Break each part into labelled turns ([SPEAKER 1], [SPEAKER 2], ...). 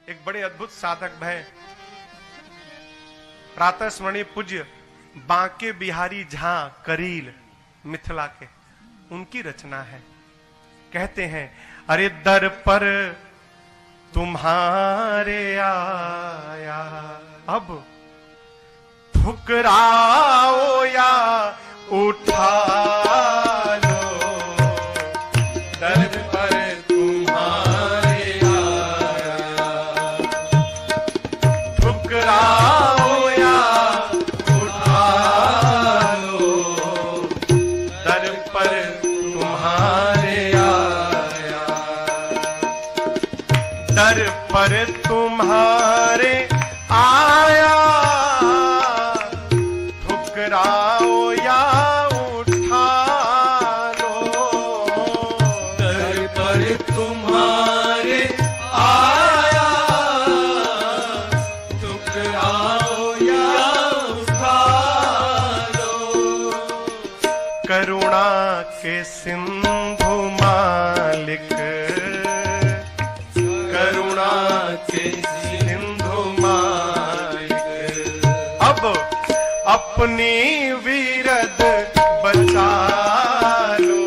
[SPEAKER 1] एक बड़े अद्भुत साधक भय प्रातः स्मरणीय पूज्य बांके बिहारी झा करील मिथिला के, उनकी रचना है। कहते हैं, अरे दर पर तुम्हारे आया, अब ठुकराओ या उठा लो, दर पर तुम्हारे आया, ठुकराओ या उठा लो, दर पर तुम्हारे आया, दर पर तुम्हारे आया, ठुकराओ या उठा लो, दर पर तुम्हारे आया, ठुकराओ या उठा लो। करुणा के सिंधु मालिक, करुणा के सिंधु मालिक, अब अपनी विरद बचा लो,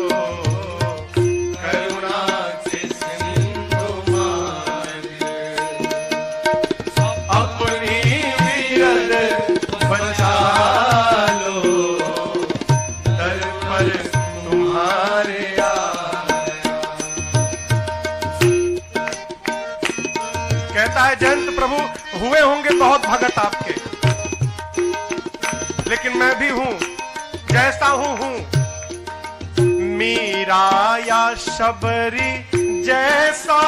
[SPEAKER 1] करुणा के सिंधु मालिक, अपनी विरद बचा लो, दर पर तुम्हारे आया। कहता है जयंत प्रभु, हुए होंगे बहुत भगत आपके, लेकिन मैं भी हूं जैसा हूं। मीरा या शबरी जैसा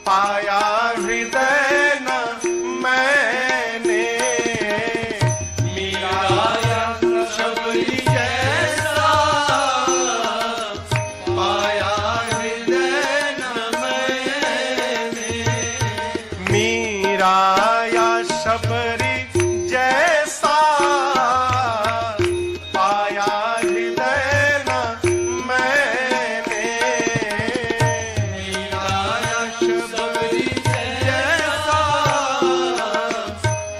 [SPEAKER 1] पाया हृदय न मैंने, मीरा या शबरी जैसा पाया हृदय न मैंने, मीरा या शबरी जैसा पाया हृदय न मैंने, मीरा या शबरी जैसा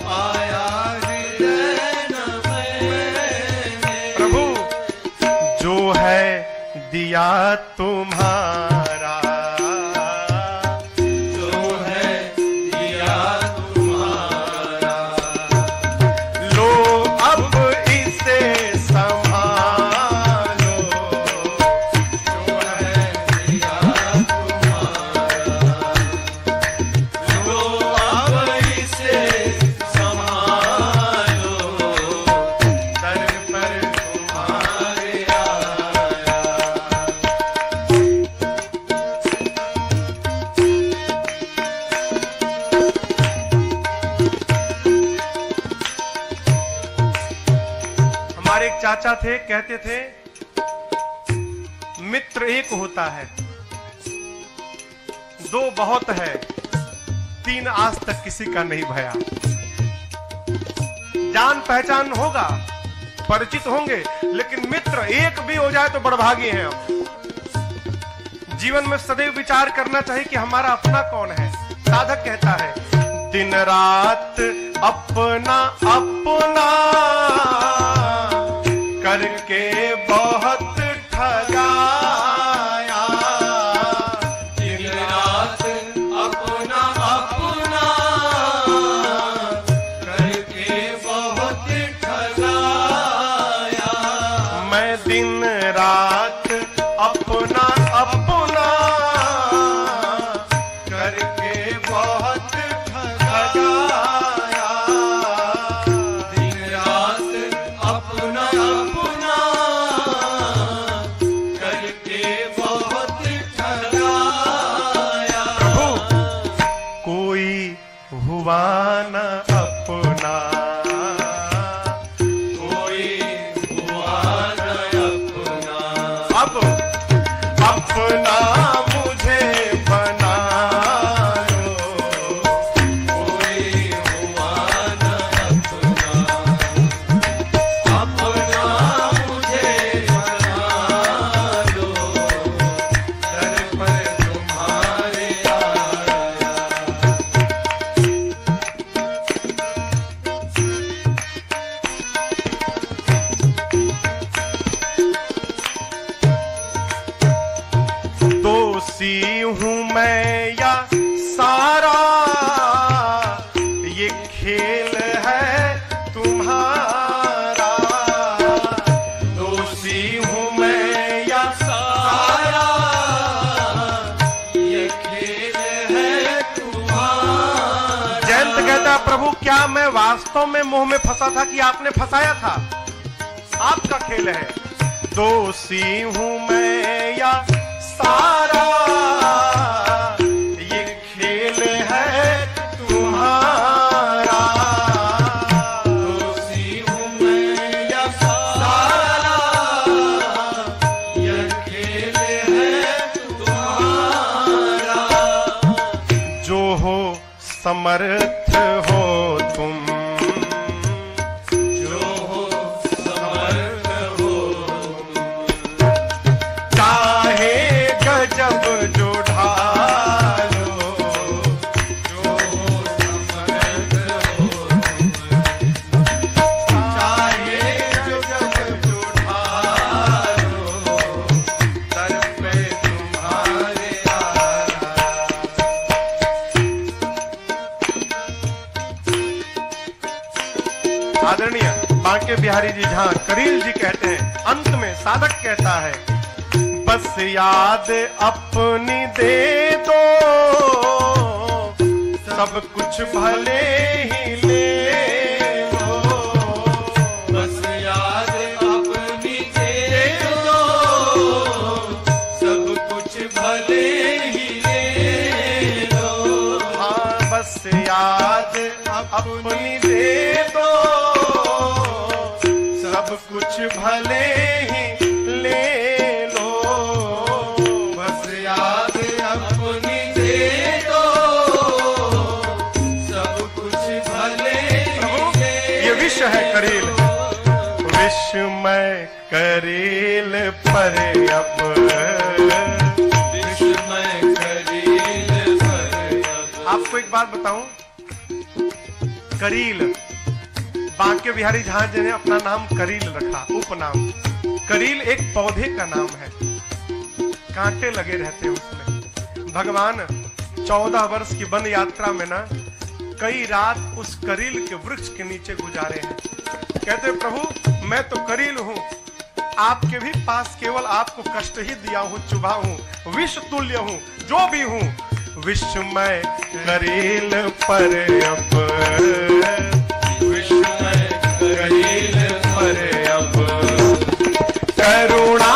[SPEAKER 1] पाया हृदय न मैंने। प्रभु जो है दिया तुम्हारा, जो है दिया तुम्हारा, लो अब इसे संभालो, जो है दिया तुम्हारा, लो अब इसे संभालो, दर पर तुम्हारे आया। हमारे एक चाचा थे, कहते थे मित्र एक होता है, दो बहुत है, तीन आज तक किसी का नहीं भया। जान पहचान होगा, परिचित होंगे, लेकिन मित्र एक भी हो जाए तो बड़भागी हैं हम। जीवन में सदैव विचार करना चाहिए कि हमारा अपना कौन है। साधक कहता है, दिन रात अपना अपना करके बहुत ठगाया, दिन रात अपना अपना करके बहुत ठगाया, मैं दिन रात अपना अपना करके बहुत ठगाया, दिन रात अपना अपना करके हूं मैं या सारा ये खेल है तुम्हारा। दोषी हूं मैं या सारा ये खेल है तुम्हारा। जयंत कहता, प्रभु क्या मैं वास्तव में मोह में फंसा था कि आपने फंसाया था? आपका खेल है। दोषी हूं मैं या सारा ये खेल है तुम्हारा। दोषी हूं मैं या सारा ये खेल है तुम्हारा। जो हो समर्थ हो तुम, जब जो ढालो, जो समर्थ हो चाहे जब जो ढालो, सर पे तुम्हारे आदरणीय बांके बिहारी जी जहां करील जी कहते हैं, अंत में साधक कहता है, बस याद अपनी दे दो, सब कुछ भले ही ले लो। बस याद अपनी दे दो, सब कुछ भले ही ले लो। हाँ, बस याद अपनी दे दो, सब कुछ भले ही ले लो। है करील विश्व में करील पर अब, विश्व में करील पर अब। आपको एक बात बताऊं, करील बांके बिहारी जहां ने अपना नाम करील रखा, उपनाम। करील एक पौधे का नाम है, कांटे लगे रहते हैं उसमें। भगवान 14 वर्ष की वन यात्रा में ना कई रात उस करील के वृक्ष के नीचे गुजारे हैं। कहते प्रभु मैं तो करील हूं, आपके भी पास केवल आपको कष्ट ही दिया हूं, चुभा हूं, विष तुल्य हूं, जो भी हूं। विश्व में करील पर अब, विश्व में करील पर अब, करुणा